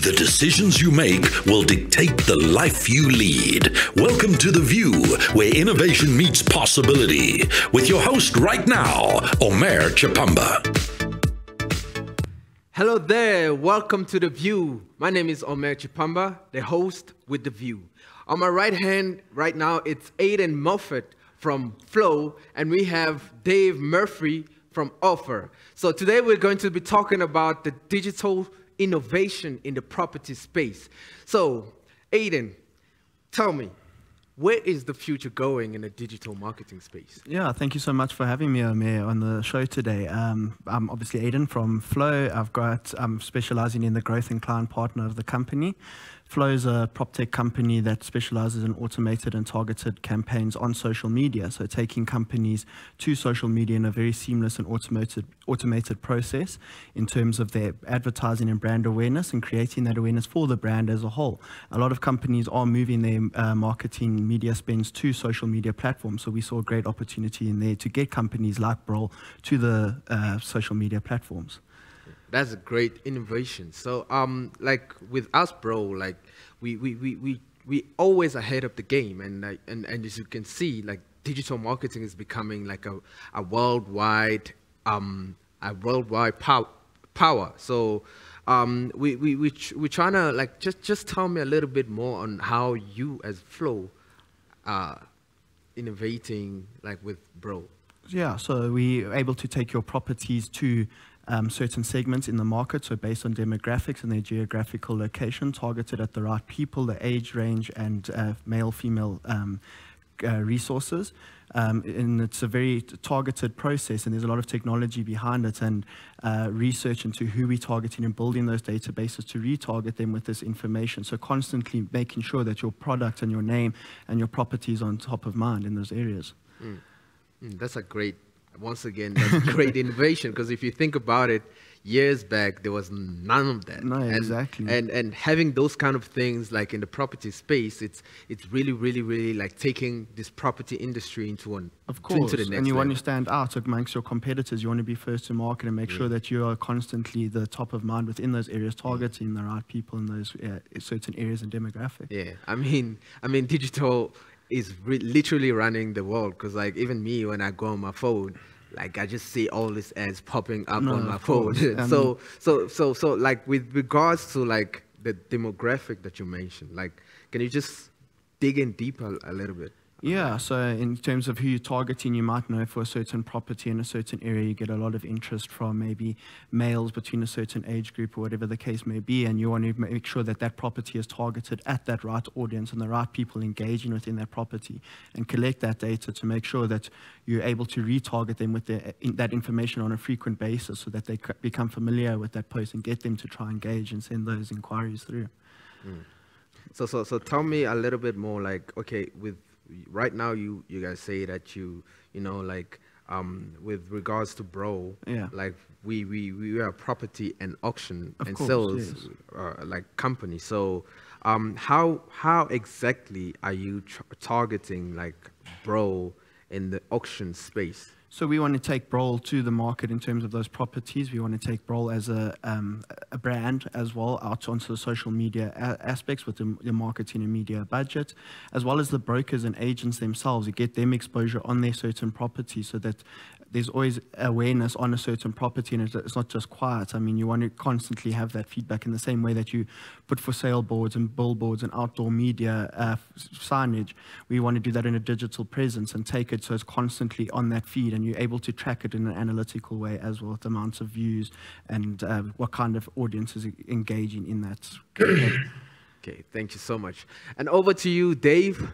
The decisions you make will dictate the life you lead. Welcome to The View, where innovation meets possibility. With your host right now, Omer Tshipamba. Hello there, welcome to The View. My name is Omer Tshipamba, the host with The View. On my right hand right now, it's Aidan Moffett from Flow, and we have Dave Murphy from OFFR. So today we're going to be talking about the digital innovation in the property space. So, Aidan, tell me, where is the future going in the digital marketing space? Yeah, thank you so much for having me, Omer, on the show today. I'm obviously Aidan from Flow. I'm specializing in the growth and client partner of the company. Flow is a prop tech company that specializes in automated and targeted campaigns on social media. So taking companies to social media in a very seamless and automated process in terms of their advertising and brand awareness and creating that awareness for the brand as a whole. A lot of companies are moving their marketing media spends to social media platforms. So we saw a great opportunity in there to get companies like Brol to the social media platforms. That's a great innovation. So, like with us, bro, like we always ahead of the game, and as you can see, like digital marketing is becoming like a worldwide power. So, we're trying to like just tell me a little bit more on how you as Flow are innovating like with Bro. Yeah, so we're able to take your properties to certain segments in the market, so based on demographics and their geographical location, targeted at the right people, the age range, and male-female resources. And it's a very targeted process, and there's a lot of technology behind it, and research into who we're targeting and building those databases to retarget them with this information. So constantly making sure that your product and your name and your property is on top of mind in those areas. That's a great, once again, that's a great innovation, because if you think about it, years back there was none of that. No, exactly. And having those kind of things like in the property space, it's really like taking this property industry into the next and you level. want to stand out amongst your competitors. You want to be first to market and make sure that you are constantly the top of mind within those areas, targeting the right people in those certain areas and demographics. Yeah, I mean digital is literally running the world, because like even me, when I go on my phone, like I just see all these ads popping up on my phone. So like with regards to like the demographic that you mentioned, like can you just dig in deeper a little bit? Yeah, so in terms of who you're targeting, you might know for a certain property in a certain area, you get a lot of interest from maybe males between a certain age group or whatever the case may be, and you want to make sure that that property is targeted at that right audience and the right people engaging within that property, and collect that data to make sure that you're able to retarget them with that information on a frequent basis, so that they become familiar with that post and get them to try and engage and send those inquiries through. So tell me a little bit more, like, okay, with right now you guys say that you know, like with regards to Bro, like we are a property and auction and sales like company. So how exactly are you branding like Bro in the auction space? So we want to take Brol to the market in terms of those properties. We want to take Brol as a brand as well out onto the social media aspects with the marketing and media budget, as well as the brokers and agents themselves, to get them exposure on their certain properties, so that there's always awareness on a certain property, and it's not just quiet. I mean, you want to constantly have that feedback in the same way that you put for sale boards and billboards and outdoor media signage. We want to do that in a digital presence and take it so it's constantly on that feed, and you're able to track it in an analytical way as well, with the amounts of views and what kind of audience is engaging in that campaign. Okay, thank you so much. And over to you, Dave.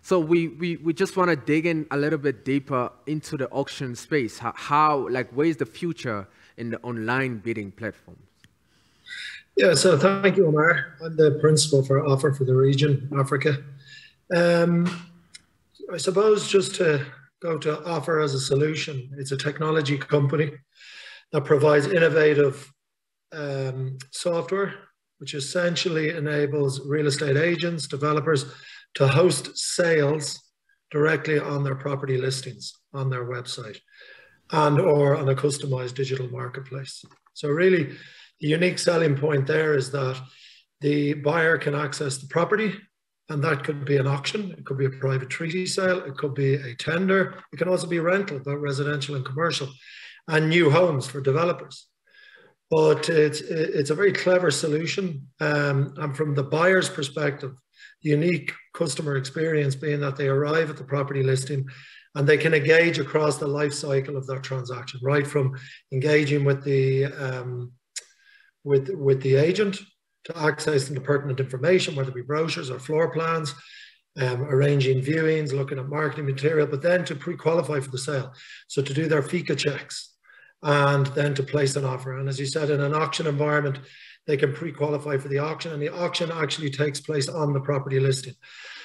So we just want to dig in a little bit deeper into the auction space. How like, where is the future in the online bidding platforms? Yeah, so thank you, Omer. I'm the principal for OFFR for the region, Africa. I suppose just to go to OFFR as a solution, it's a technology company that provides innovative software, which essentially enables real estate agents, developers to host sales directly on their property listings on their website and or on a customized digital marketplace. So really The unique selling point there is that the buyer can access the property, and that could be an auction, it could be a private treaty sale, it could be a tender, it can also be rental, both residential and commercial, and new homes for developers. But it's a very clever solution, and from the buyer's perspective, the unique customer experience being that they arrive at the property listing and they can engage across the life cycle of that transaction, right from engaging with the agent to accessing the pertinent information, whether it be brochures or floor plans, arranging viewings, looking at marketing material, but then to pre-qualify for the sale. So to do their FICA checks and then to place an offer. And as you said, in an auction environment, they can pre-qualify for the auction, and the auction actually takes place on the property listing.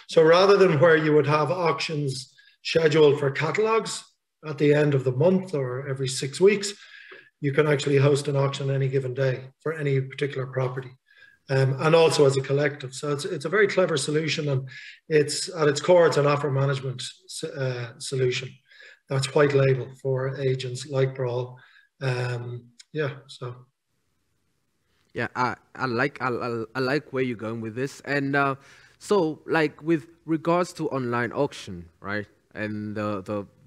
So rather than where you would have auctions scheduled for catalogs at the end of the month or every 6 weeks, you can actually host an auction any given day for any particular property. And also as a collective. So it's a very clever solution, and it's at its core, it's an offer management solution that's white label for agents like Brawl. Yeah, so. Yeah, I like where you're going with this. And so like with regards to online auction, right? And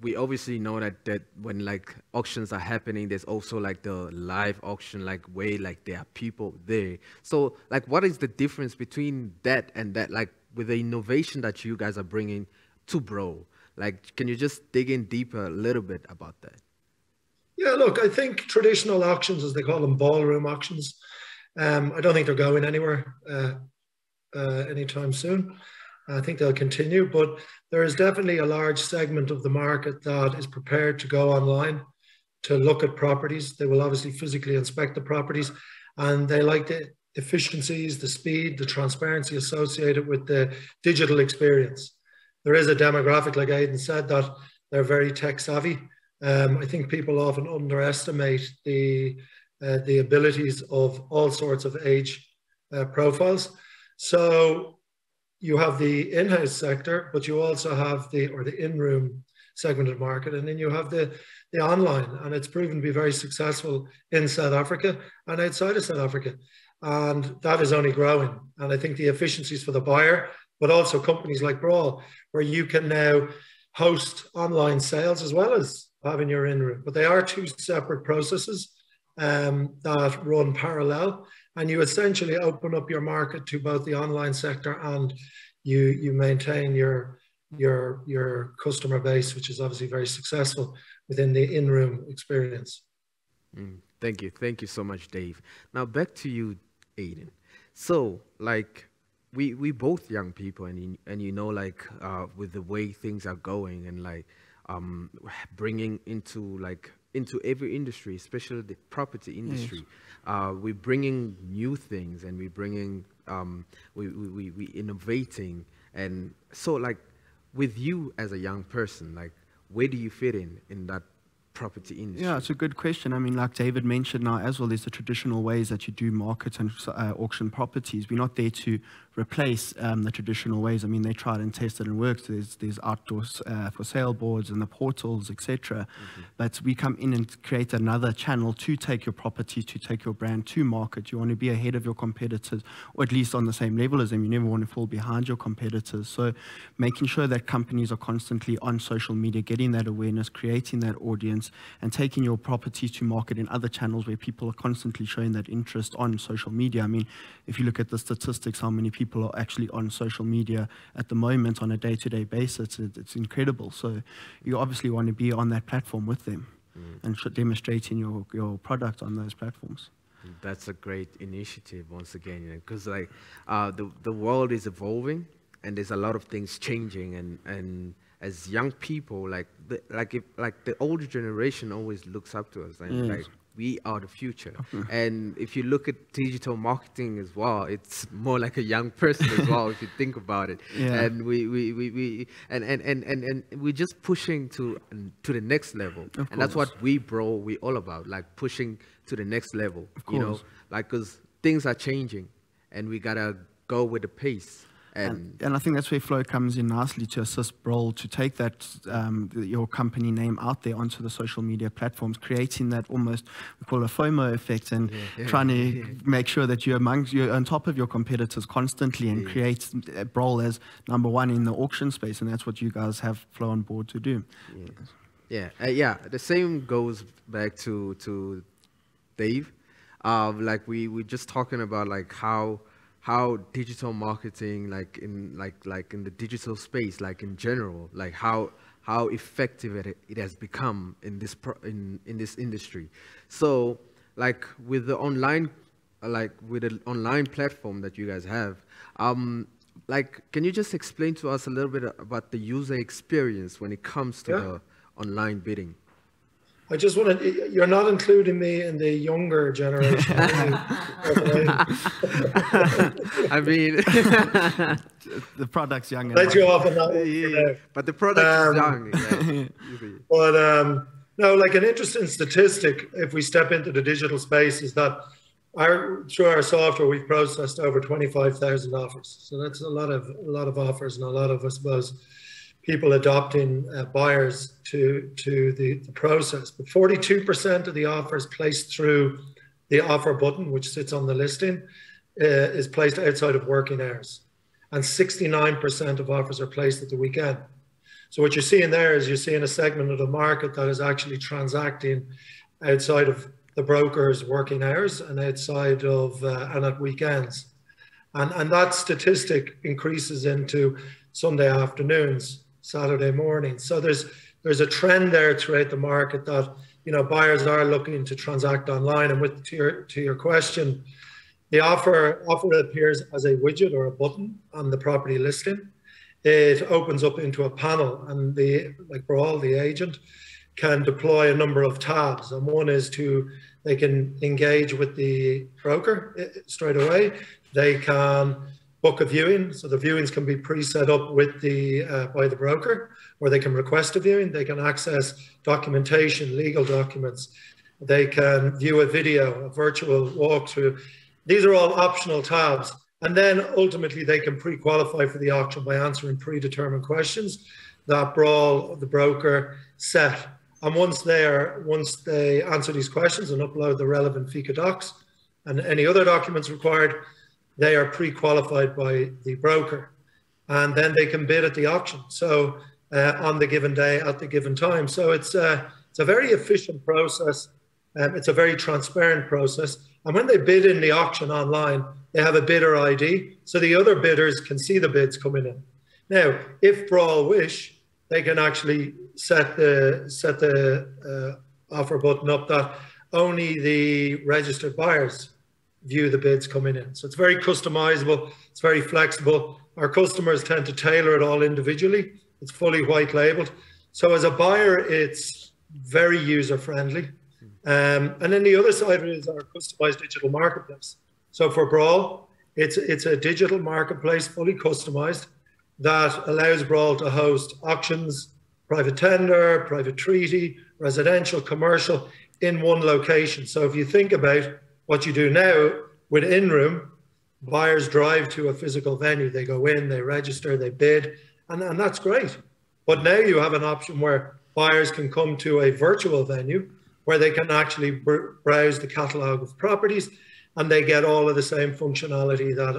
we obviously know that when like auctions are happening, there's also like the live auction, like where like there are people there. So like, what is the difference between that and that, like with the innovation that you guys are bringing to Bro? Like, can you just dig in deeper a little bit about that? Yeah, look, I think traditional auctions, as they call them, ballroom auctions, I don't think they're going anywhere anytime soon. I think they'll continue, but there is definitely a large segment of the market that is prepared to go online to look at properties. They will obviously physically inspect the properties, and they like the efficiencies, the speed, the transparency associated with the digital experience. There is a demographic, like Aidan said, that they're very tech savvy. I think people often underestimate the abilities of all sorts of age profiles. So you have the in-house sector, but you also have the in-room segmented market, and then you have the online, and it's proven to be very successful in South Africa and outside of South Africa, and that is only growing. And I think the efficiencies for the buyer, but also companies like Brawl, where you can now host online sales as well as having your in-room, but they are two separate processes that run parallel. And you essentially open up your market to both the online sector, and you maintain your customer base, which is obviously very successful within the in-room experience. Thank you so much, Dave. Now back to you, Aidan. So like we both young people, and you know, like with the way things are going, and like bringing into every industry, especially the property industry. Yes. We're bringing new things, and we're bringing, we innovating. And so like with you as a young person, like where do you fit in that property industry? Yeah, it's a good question. I mean, like David mentioned now as well, there's the traditional ways that you do market and auction properties. We're not there to replace the traditional ways. I mean, they tried and tested and worked. There's outdoors for sale boards and the portals, etc. But we come in and create another channel to take your property, to take your brand to market. You want to be ahead of your competitors, or at least on the same level as them. You never want to fall behind your competitors. So making sure that companies are constantly on social media, getting that awareness, creating that audience, and taking your properties to market in other channels where people are constantly showing that interest on social media. I mean, if you look at the statistics, how many people are actually on social media at the moment on a day-to-day basis, it's incredible. So you obviously want to be on that platform with them and demonstrating your product on those platforms. That's a great initiative once again, you know, because like the world is evolving, and there's a lot of things changing, and as young people, like the older generation always looks up to us, and like we are the future. And if you look at digital marketing as well, it's more like a young person as well, if you think about it. And we're just pushing to the next level, and that's what we all about, like pushing to the next level. You know, like because things are changing, and we gotta go with the pace. And I think that's where Flow comes in nicely to assist Brawl to take that your company name out there onto the social media platforms, creating that almost we call a FOMO effect, and trying to make sure that you're on top of your competitors constantly and create Brawl as #1 in the auction space, and that's what you guys have Flow on board to do. Yeah. The same goes back to Dave. Like we're just talking about like how digital marketing, like in the digital space, like in general, like how effective it has become in this in this industry. So like with the online platform that you guys have, like can you just explain to us a little bit about the user experience when it comes to the online bidding? I just want to, you're not including me in the younger generation. I mean, the product's young. Let you off on that one. But the product is young. But no, like an interesting statistic, if we step into the digital space, is that through our software, we've processed over 25,000 offers. So that's a lot of offers, and a lot of, I suppose, people adopting buyers to the process. But 42% of the offers placed through the offer button, which sits on the listing, is placed outside of working hours. And 69% of offers are placed at the weekend. So what you're seeing there is you're seeing a segment of the market that is actually transacting outside of the broker's working hours and outside of and at weekends. And that statistic increases into Sunday afternoons, Saturday mornings. So there's a trend there throughout the market that, you know, buyers are looking to transact online. And with to your question, the offer appears as a widget or a button on the property listing. It opens up into a panel, and like Brawl, the agent, can deploy a number of tabs. And one is they can engage with the broker straight away. They can book a viewing, so the viewings can be pre-set up with by the broker, or they can request a viewing. They can access documentation, legal documents. They can view a video, a virtual walkthrough. These are all optional tabs. And then ultimately they can pre-qualify for the auction by answering predetermined questions that Brawl, the broker, set. And once they answer these questions and upload the relevant FICA docs and any other documents required, they are pre-qualified by the broker, and then they can bid at the auction. So on the given day, at the given time. So it's a very efficient process. It's a very transparent process. And when they bid in the auction online, they have a bidder ID, so the other bidders can see the bids coming in. Now, if Brawl wish, they can actually set the offer button up that only the registered buyers view the bids coming in. So it's very customizable, it's very flexible. Our customers tend to tailor it all individually. It's fully white labeled. So as a buyer, it's very user friendly. And then the other side of it is our customized digital marketplace. So for Brawl, it's a digital marketplace, fully customized, that allows Brawl to host auctions, private tender, private treaty, residential, commercial, in one location. So if you think about what you do now with in-room, buyers drive to a physical venue. They go in, they register, they bid, and that's great. But now you have an option where buyers can come to a virtual venue where they can actually browse the catalogue of properties, and they get all of the same functionality that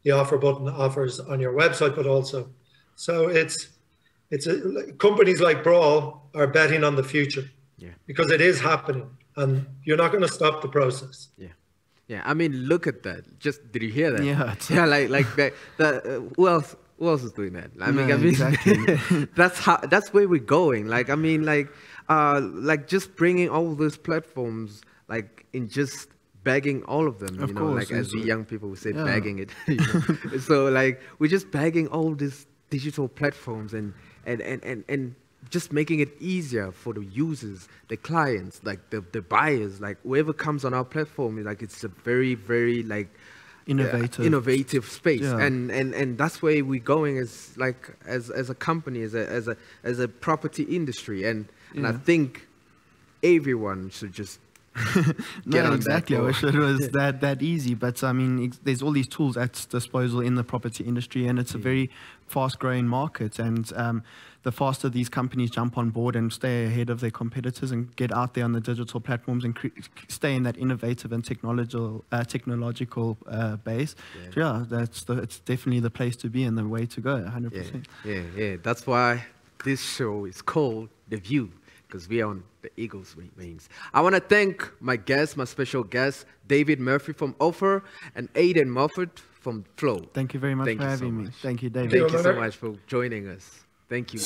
the offer button offers on your website, but also. So companies like Brawl are betting on the future, because it is happening. And you're not going to stop the process. Yeah. I mean, look at that. Did you hear that? Yeah. Like that. Who else is doing that? I mean, exactly. that's where we're going. Like, I mean, like just bringing all those platforms, like in just bagging all of them. Of course, like as the young people would say, bagging it. You know? So like we're just bagging all these digital platforms and just making it easier for the users, the clients, like the buyers, like whoever comes on our platform. Like it's a very, very like innovative space, and that's where we're going as a company, as a property industry, and I think everyone should just No, exactly. I wish it was that easy. But I mean, there's all these tools at disposal in the property industry, and it's a very fast-growing market. And the faster these companies jump on board and stay ahead of their competitors and get out there on the digital platforms and stay in that innovative and technological base, it's definitely the place to be and the way to go. 100%. Yeah. That's why this show is called The View, because we are on the Eagles' wings. I want to thank my special guest, David Murphy from OFFR and Aidan Moffett from Flow. Thank you very much for having me. Thank you, David. Thank you so much for joining us. Thank you.